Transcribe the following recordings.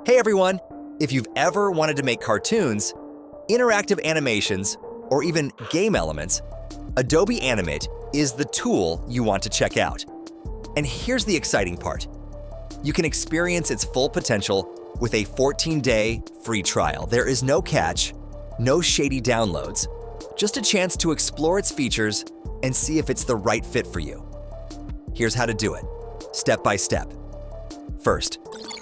Hey everyone! If you've ever wanted to make cartoons, interactive animations, or even game elements, Adobe Animate is the tool you want to check out. And here's the exciting part. You can experience its full potential with a 14-day free trial. There is no catch, no shady downloads, just a chance to explore its features and see if it's the right fit for you. Here's how to do it, step by step. First,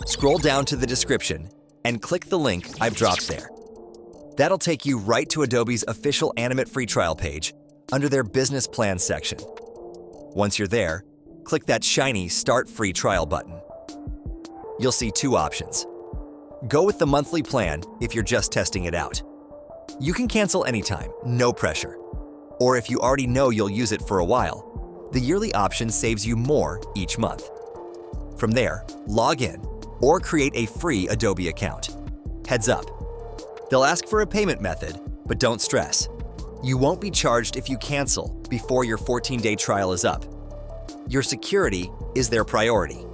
scroll down to the description and click the link I've dropped there. That'll take you right to Adobe's official Animate free trial page under their Business Plans section. Once you're there, click that shiny Start Free Trial button. You'll see two options. Go with the monthly plan if you're just testing it out. You can cancel anytime, no pressure. Or if you already know you'll use it for a while, the yearly option saves you more each month. From there, log in or create a free Adobe account. Heads up, they'll ask for a payment method, but don't stress. You won't be charged if you cancel before your 14-day trial is up. Your security is their priority.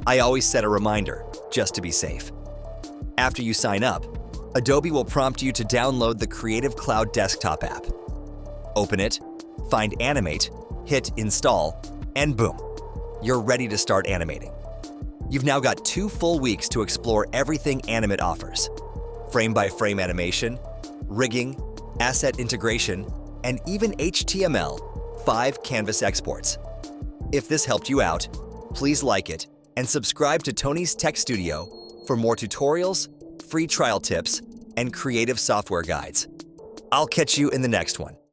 I always set a reminder, just to be safe. After you sign up, Adobe will prompt you to download the Creative Cloud desktop app. Open it, find Animate, hit Install, and boom, you're ready to start animating. You've now got 2 full weeks to explore everything Animate offers: frame-by-frame animation, rigging, asset integration, and even HTML5 canvas exports. If this helped you out, please like it and subscribe to Tony's Tech Studio for more tutorials, free trial tips, and creative software guides. I'll catch you in the next one.